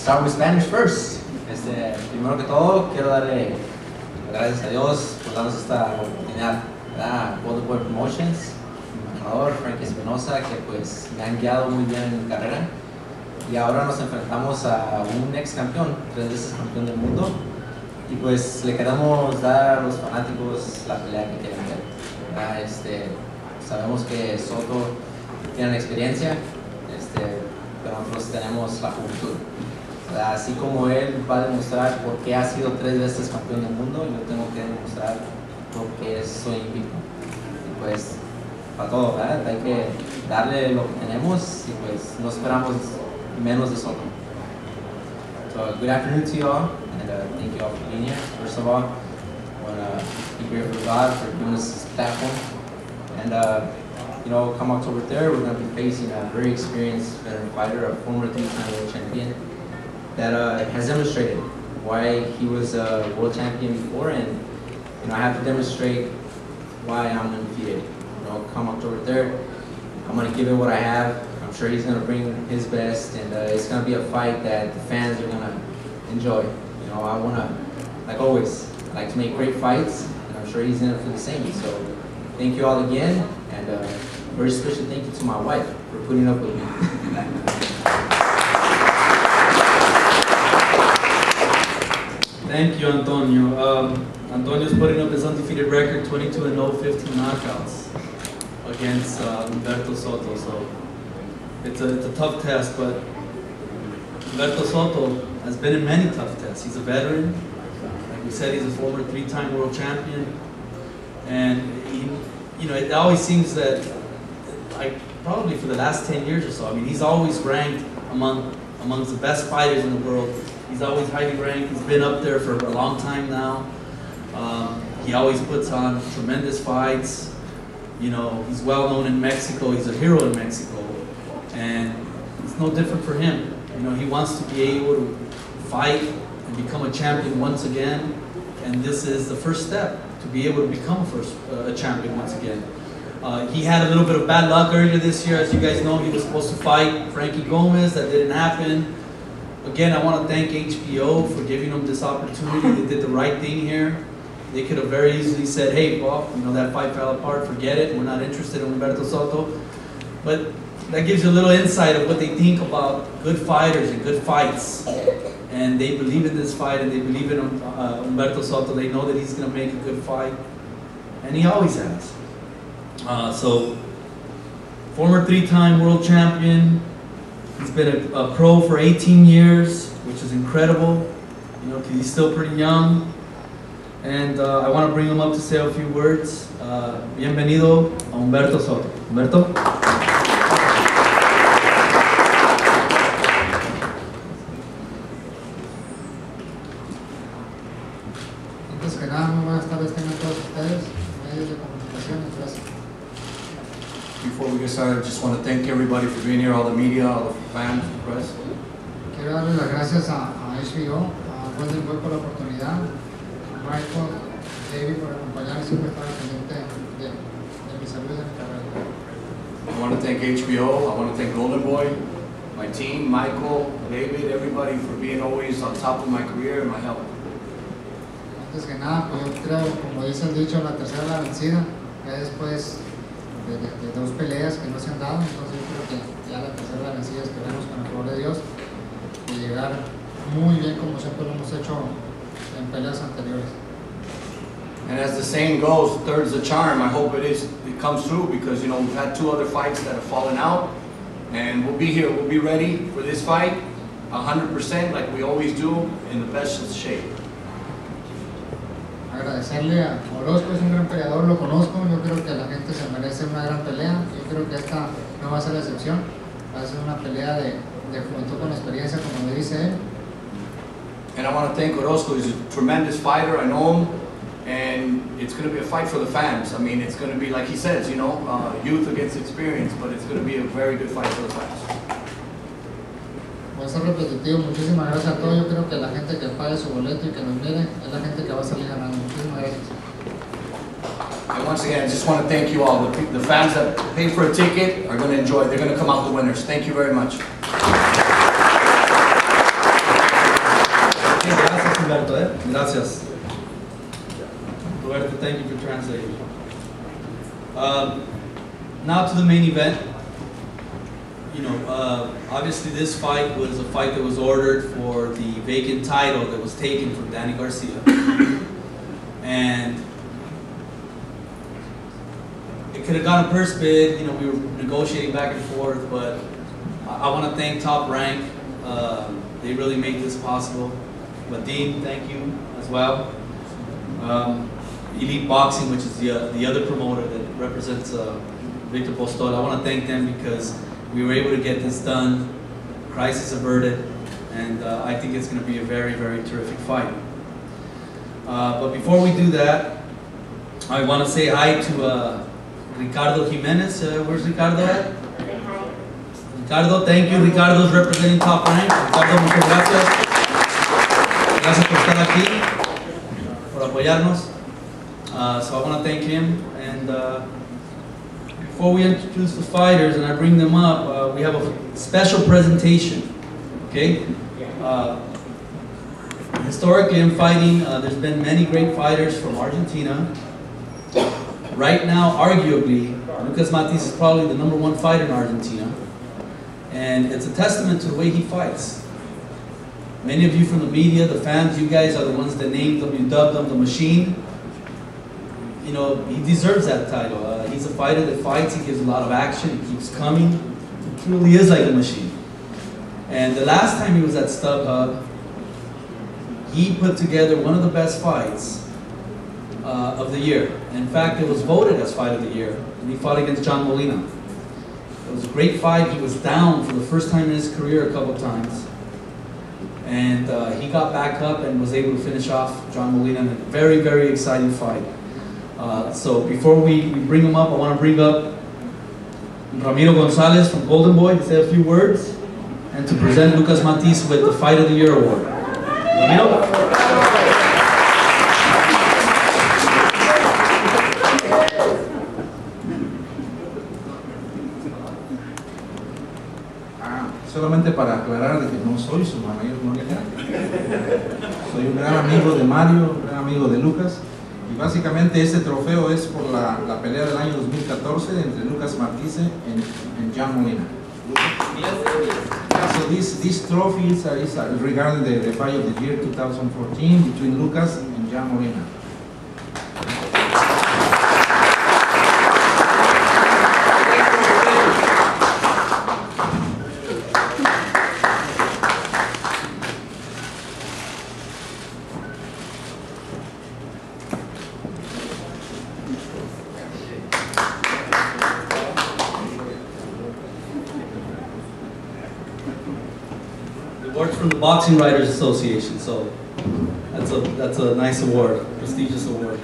start with Spanish first. Primero que todo, quiero darle gracias a Dios por darnos esta oportunidad. Golden Boy Promotions, mi entrenador, Frankie Espinosa, que pues me han guiado muy bien en mi carrera. Y ahora nos enfrentamos a un ex campeón, 3 veces campeón del mundo. Y pues le queremos dar a los fanáticos la pelea que quieren ver. Sabemos que Soto tiene la experiencia, pero nosotros tenemos la juventud. Así como él va a demostrar por qué ha sido 3 veces campeón del mundo, yo tengo que demostrar por qué soy invicto. Y pues, para todo, ¿verdad? Hay que darle lo que tenemos y pues no esperamos menos de Soto. So, good afternoon to you all, and thank you all for being here. First of all, I want to be grateful to God for giving us this platform. And you know, come October 3rd, we're going to be facing a very experienced veteran fighter, a former 3-time world champion, that has demonstrated why he was a world champion before, and you know, I have to demonstrate why I'm undefeated. You know, come October 3rd, I'm going to give it what I have. I'm sure he's going to bring his best, and it's going to be a fight that the fans are going to enjoy. You know, I want to, like always, I like to make great fights, and I'm sure he's going to feel the same. So, thank you all again, and very special thank you to my wife for putting up with me. Thank you, Antonio. Antonio's putting up his undefeated record, 22-0, 15 knockouts against Viktor Postol. So it's a tough test, but Viktor Postol has been in many tough tests. He's a veteran. Like we said, he's a former 3-time world champion, and he, you know, it always seems that, like, probably for the last 10 years or so, I mean, he's always ranked amongst the best fighters in the world. He's always highly ranked. He's been up there for a long time now. He always puts on tremendous fights. You know, he's well known in Mexico. He's a hero in Mexico, and it's no different for him. You know, he wants to be able to fight and become a champion once again, and this is the first step to be able to become a champion once again. He had a little bit of bad luck earlier this year. As you guys know, he was supposed to fight Frankie Gomez. That didn't happen. Again, I want to thank HBO for giving him this opportunity. They did the right thing here. They could have very easily said, hey, Bob, you know, that fight fell apart, forget it. We're not interested in Humberto Soto. But that gives you a little insight of what they think about good fighters and good fights. And they believe in this fight, and they believe in Humberto Soto. They know that he's going to make a good fight, and he always has. So, former 3-time world champion. He's been a pro for 18 years, which is incredible, you know, because he's still pretty young. And I want to bring him up to say a few words. Bienvenido a Humberto Soto. Humberto? Antes que nada, muy buenas tardes tengan todos ustedes, medios de comunicación. Gracias. Before we get started, I just want to thank everybody for being here, all the media, all the fans, the press. Quiero darles las gracias a HBO, a Golden Boy por la oportunidad, a Michael, David por acompañarme, siempre estar pendiente de mi salud y de mi carrera. I want to thank HBO, I want to thank Golden Boy, my team, Michael, David, everybody for being always on top of my career and my health. Antes que nada, pues yo creo, como dice el dicho, la tercera la vencida, ya después de 2 peleas que no se han dado, entonces yo creo que ya la tercera la vencida esperemos con el favor de Dios y llegar muy bien como siempre lo hemos hecho en peleas anteriores. And as the saying goes, third's the charm. I hope it comes through, because you know we've had 2 other fights that have fallen out, and we'll be here, we'll be ready for this fight 100% like we always do, in the best of shape. Agradecerle a Orozco, es un gran peleador, lo conozco, yo creo que la gente se merece una gran pelea, yo creo que esta no va a ser la excepción, va a ser una pelea de juventud con experiencia, como le dice él. And I want to thank Orozco. He's a tremendous fighter, I know him, and it's going to be a fight for the fans. I mean, it's going to be, like he says, you know, youth against experience, but it's going to be a very good fight for the fans. Voy a ser repetitivo, muchísimas gracias a todos. Yo creo que la gente que pague su boleto y que nos mire es la gente que va a salir ganando. Muchísimas gracias. And once again, I just want to thank you all. The fans that paid for a ticket are going to enjoy. They're going to come out the winners. Thank you very much. Gracias. Roberto, thank you for translating. Now to the main event. You know, obviously this fight was a fight that was ordered for the vacant title that was taken from Danny Garcia. And it could have gone a purse bid, you know, we were negotiating back and forth, but I want to thank Top Rank. They really made this possible. Vadim, thank you as well. Elite Boxing, which is the other promoter that represents Viktor Postol, I want to thank them because we were able to get this done, crisis averted, and I think it's going to be a very, very terrific fight. But before we do that, I want to say hi to Ricardo Jimenez. Where's Ricardo at? Ricardo, thank you. Ricardo's representing Top Rank. Ricardo, muchas gracias. Gracias por estar aquí, por apoyarnos. So I want to thank him. And before we introduce the fighters and I bring them up, we have a special presentation. Okay? Historically in fighting, there's been many great fighters from Argentina. Right now, arguably, Lucas Matthysse is probably the #1 fighter in Argentina. And it's a testament to the way he fights. Many of you from the media, the fans, you guys are the ones that named him, you dubbed him the Machine. You know, he deserves that title. He's a fighter that fights, he gives a lot of action, he keeps coming. He truly is like a machine. And the last time he was at StubHub, he put together one of the best fights of the year. In fact, it was voted as Fight of the Year, and he fought against John Molina. It was a great fight. He was down for the first time in his career a couple times. And he got back up and was able to finish off John Molina in a very, very exciting fight. So before we bring him up, I want to bring up Ramiro Gonzalez from Golden Boy to say a few words and to present Lucas Matthysse with the Fight of the Year award. Ramiro? Solamente para aclarar de que no soy su manager, soy un gran amigo de Mario, un gran amigo de Lucas, y básicamente este trofeo es por la pelea del año 2014 entre Lucas Matthysse and John Molina. So this trophy is regarding the fight of the year 2014 between Lucas and John Molina. From the Boxing Writers Association, so that's a nice award, prestigious award.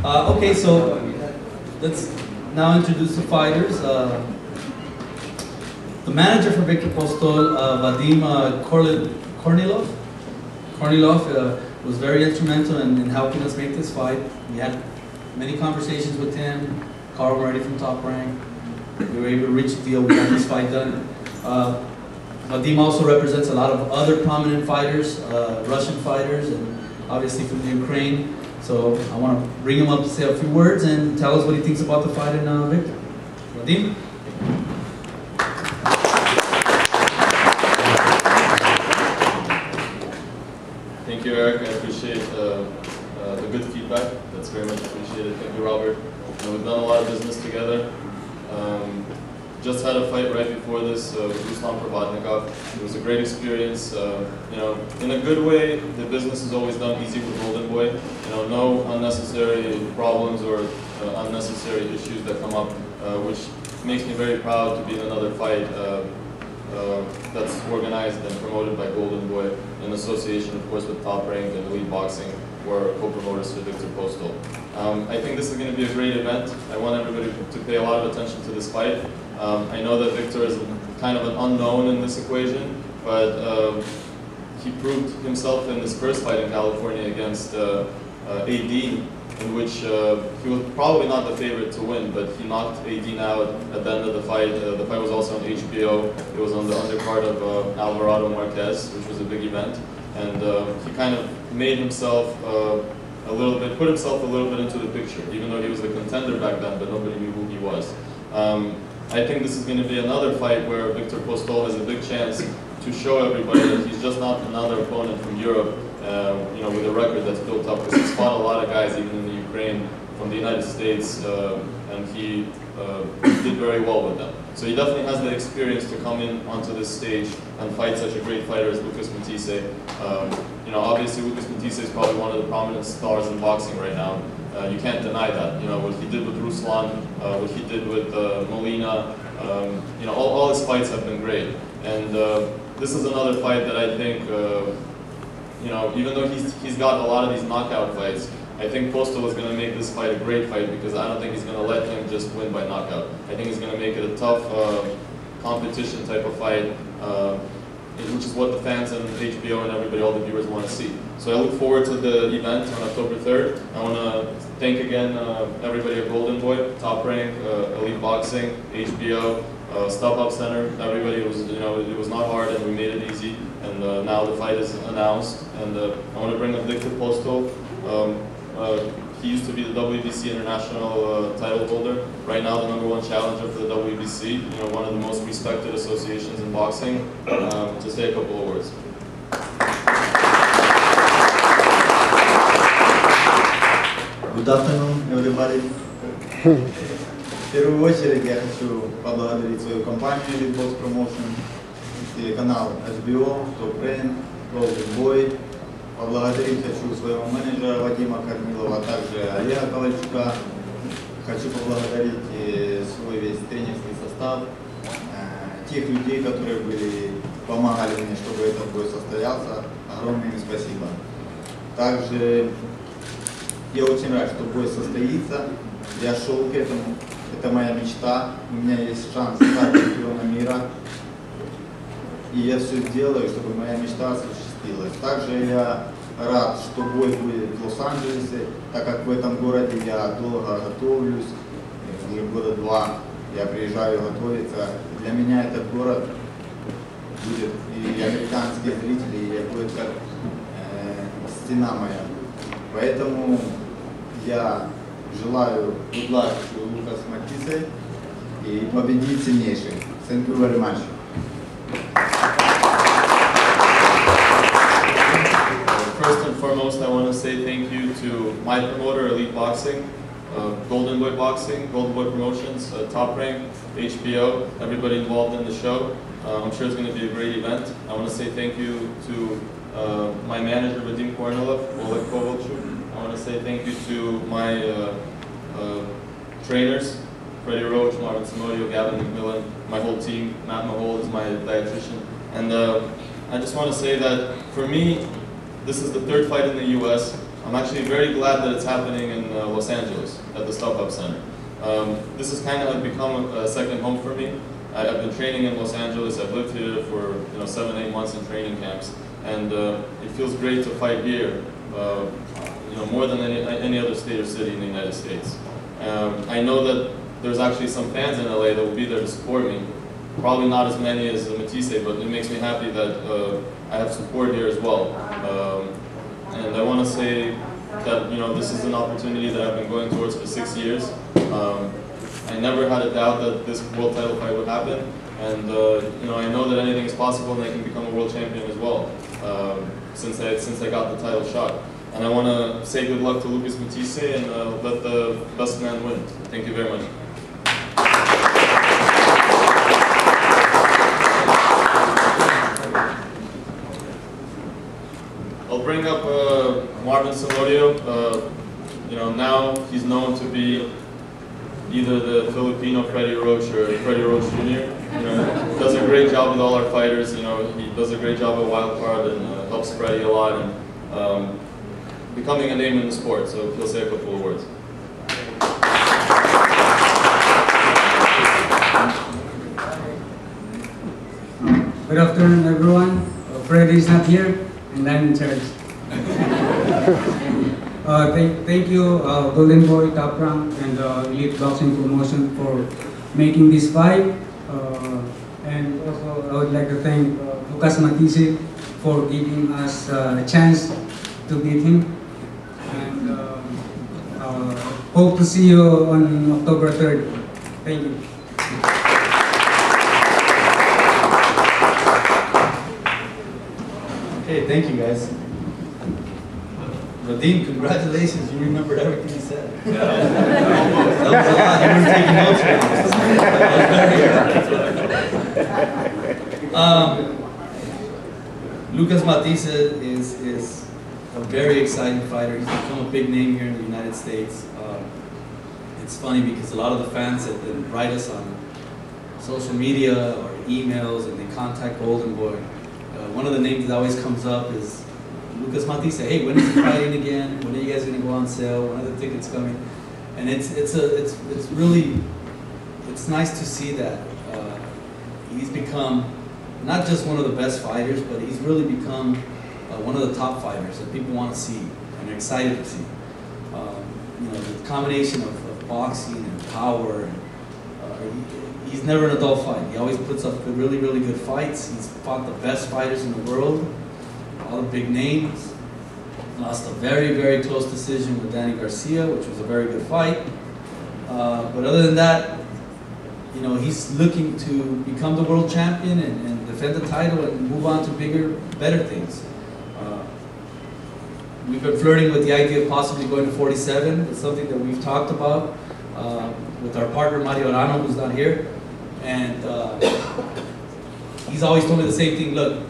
Okay, so let's now introduce the fighters. The manager for Viktor Postol, Vadim Kornilov, was very instrumental in helping us make this fight. We had many conversations with him. Carl Moretti from Top Rank. We were able to reach a deal. We got this fight done. Vadim also represents a lot of other prominent fighters, Russian fighters, and obviously from the Ukraine. So I want to bring him up to say a few words and tell us what he thinks about the fight in Viktor. Vadim? Thank you, Eric. I appreciate the good feedback. That's very much appreciated. Thank you, Robert. You know, we've done a lot of business together. Just had a fight right before this with Ruslan Provodnikov. It was a great experience. You know, in a good way, the business is always done easy with Golden Boy. You know, no unnecessary problems or unnecessary issues that come up, which makes me very proud to be in another fight that's organized and promoted by Golden Boy in association, of course, with Top Rank and Elite Boxing, who are co-promoters for Viktor Postol. I think this is going to be a great event. I want everybody to pay a lot of attention to this fight. I know that Viktor is kind of an unknown in this equation, but he proved himself in his first fight in California against AD, in which he was probably not the favorite to win, but he knocked AD out at the end of the fight. The fight was also on HBO. It was on the undercard of Alvarado Marquez, which was a big event. and he kind of made himself put himself a little bit into the picture, even though he was a contender back then, but nobody knew who he was. I think this is going to be another fight where Viktor Postol has a big chance to show everybody that he's just not another opponent from Europe, with a record that's built up, because he's fought a lot of guys, even in the Ukraine, from the United States, and he did very well with them. So he definitely has the experience to come in onto this stage and fight such a great fighter as Matthysse. Obviously Lucas Matthysse is probably one of the prominent stars in boxing right now. You can't deny that. What he did with Ruslan, what he did with Molina, all his fights have been great. And this is another fight that I think, even though he's got a lot of these knockout fights, I think Postol is going to make this fight a great fight, because I don't think he's going to let him just win by knockout. I think he's going to make it a tough competition type of fight, which is what the fans and HBO and everybody, all the viewers want to see. So I look forward to the event on October 3rd. I want to thank again everybody at Golden Boy, Top Rank, Elite Boxing, HBO, Step Up Center, everybody. It was not hard, and we made it easy. And now the fight is announced, and I want to bring up Viktor Postol. He used to be the WBC international title holder. Right now, the #1 challenger for the WBC. One of the most respected associations in boxing. To say a couple of words. Good afternoon, everybody. В первую очередь я хочу поблагодарить свою компанию Elite Box Promotion, телеканал HBO, Top Rank, Golden Boy. Поблагодарить хочу своего менеджера Вадима Корнилова, а также Олега Ковальчука. Хочу поблагодарить свой весь тренерский состав, тех людей, которые помогали мне, чтобы этот бой состоялся. Огромное им спасибо. Также я очень рад, что бой состоится. Я шел к этому. Это моя мечта. У меня есть шанс стать чемпионом мира. И я все сделаю, чтобы моя мечта осуществилась. Также я рад, что бой будет в Лос-Анджелесе, так как в этом городе я долго готовлюсь, уже года 2 я приезжаю готовиться. Для меня этот город будет и американские зрители, и будет как стена моя. Поэтому я желаю good luck to Lucas Matthysse и победить сильнейших. Thank you very much. First and foremost, I want to say thank you to my promoter, Elite Boxing, Golden Boy Boxing, Golden Boy Promotions, Top Rank, HBO, everybody involved in the show. I'm sure it's going to be a great event. I want to say thank you to my manager, Vadim Kornilov, Oleg Kovalchuk. I want to say thank you to my trainers, Freddie Roach, Marvin Samodio, Gavin McMillan, my whole team. Matt Mahol is my dietitian. And I just want to say that for me, this is the 3rd fight in the US. I'm actually very glad that it's happening in Los Angeles at the Step Up Center. This has kind of become a second home for me. I've been training in Los Angeles. I've lived here for 7-8 months in training camps, and it feels great to fight here. More than any other state or city in the United States. I know that there's actually some fans in LA that will be there to support me. Probably not as many as Matthysse, but it makes me happy that I have support here as well. And I want to say that this is an opportunity that I've been going towards for 6 years. I never had a doubt that this world title fight would happen, and I know that anything is possible, and I can become a world champion as well. Since I got the title shot. And I want to say good luck to Lucas Matthysse and let the best man win. Thank you very much. I'll bring up Marvin Samodio. Now he's known to be either the Filipino Freddie Roach or Freddie Roach Jr. Does a great job with all our fighters. He does a great job at Wild Card and helps Freddie a lot. And, becoming a name in the sport, so he'll say a couple of words. Good afternoon, everyone. Freddy is not here, and I'm in charge. Thank you, Golden Boy, Top Rank, and Elite Boxing Promotion for making this fight. And also I would like to thank Lucas Matthysse for giving us a chance to beat him. And hope to see you on October 3rd. Thank you. Okay, thank you guys. Vadim, congratulations, you remembered everything he said. Yeah. That was a lot, you were taking notes right now. Lucas Matthysse is a very exciting fighter. He's become a big name here in the United States. It's funny because a lot of the fans that write us on social media or emails and they contact Golden Boy, one of the names that always comes up is Lucas Matthysse. Hey, when is he fighting again? When are you guys going to go on sale? When are the tickets coming? And it's really nice to see that he's become not just one of the best fighters, but he's really become one of the top fighters that people want to see and are excited to see. You know, the combination of boxing and power. He's never an adult fight. He always puts up really, really good fights. He's fought the best fighters in the world, all the big names. Lost a very, very close decision with Danny Garcia, which was a very good fight. But other than that, you know, he's looking to become the world champion and defend the title and move on to bigger, better things. We've been flirting with the idea of possibly going to 47. It's something that we've talked about with our partner Mario Arano, who's not here. And he's always told me the same thing. Look,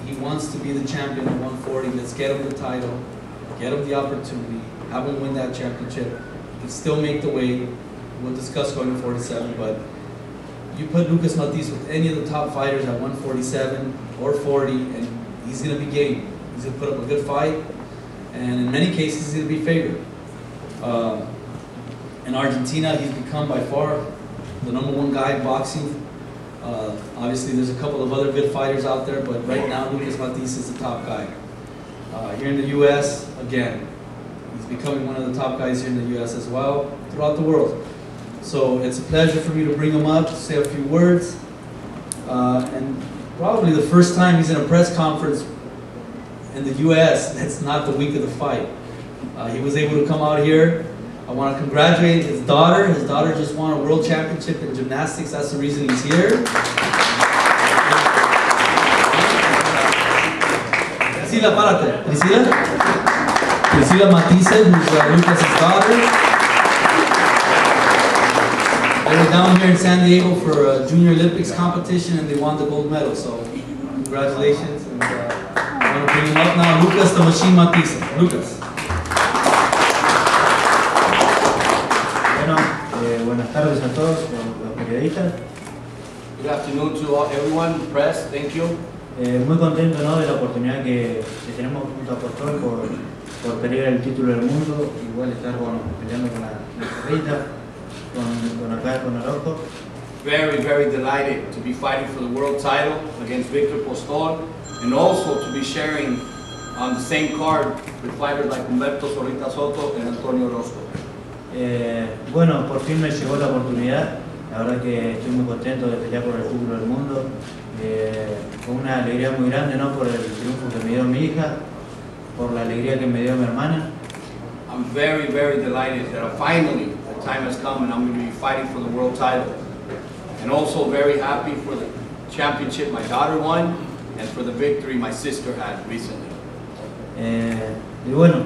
he wants to be the champion at 140. Let's get him the title, get him the opportunity, have him win that championship. He can still make the weight. We'll discuss going to 47, but you put Lucas Matthysse with any of the top fighters at 147 or 40, and he's going to be game. He's going to put up a good fight, and in many cases, he's going to be favored. In Argentina, he's become by far the #1 guy in boxing. Obviously, there's a couple of other good fighters out there, but right now, Lucas Matthysse is the top guy. Here in the U.S., again, he's becoming one of the top guys here in the U.S. as well, throughout the world. So it's a pleasure for me to bring him up, to say a few words. And probably the first time he's in a press conference in the U.S. that's not the week of the fight. He was able to come out here. I want to congratulate his daughter. His daughter just won a world championship in gymnastics. That's the reason he's here. Priscila, párate. Priscila Matthysse, who's Lucas' daughter. They were down here in San Diego for a Junior Olympics competition and they won the gold medal. So congratulations. And, I'm going to bring him up now. Lucas the Machine Matthysse. Lucas. Buenas tardes a todos los periodistas. Good afternoon to everyone, press, thank you. Muy contento, ¿no?, de la oportunidad que tenemos junto a Postol por pelear el título del mundo, igual estar peleando con la Rita, con acá, con Araujo. Very, very delighted to be fighting for the world title against Viktor Postol, and also to be sharing on the same card with fighters like Humberto Zorrita Soto and Antonio Orozco. Bueno, por fin me llegó la oportunidad. La verdad que estoy muy contento de pelear por el título del mundo. Con una alegría muy grande, ¿no?, por el triunfo que me dio mi hija, por la alegría que me dio mi hermana. I'm very, very delighted that finally the time has come and I'm going to be fighting for the world title. And also very happy for the championship my daughter won and for the victory my sister had recently. Y bueno,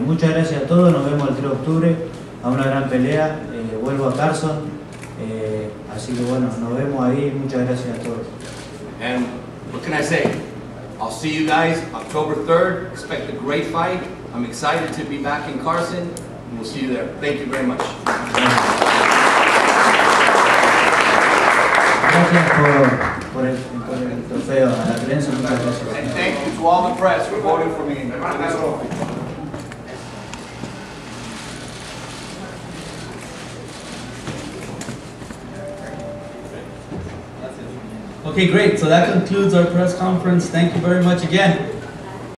muchas gracias a todos. Nos vemos el 3 de octubre a una gran pelea. Vuelvo a Carson. Así que bueno, nos vemos ahí. Muchas gracias a todos. And what can I say? I'll see you guys October 3rd. Expect a great fight. I'm excited to be back in Carson. And we'll see you there. Thank you very much. Gracias por el trofeo a la prensa. Muchas gracias. And thank you to all the press for voting for me. Okay, great. So that concludes our press conference. Thank you very much again.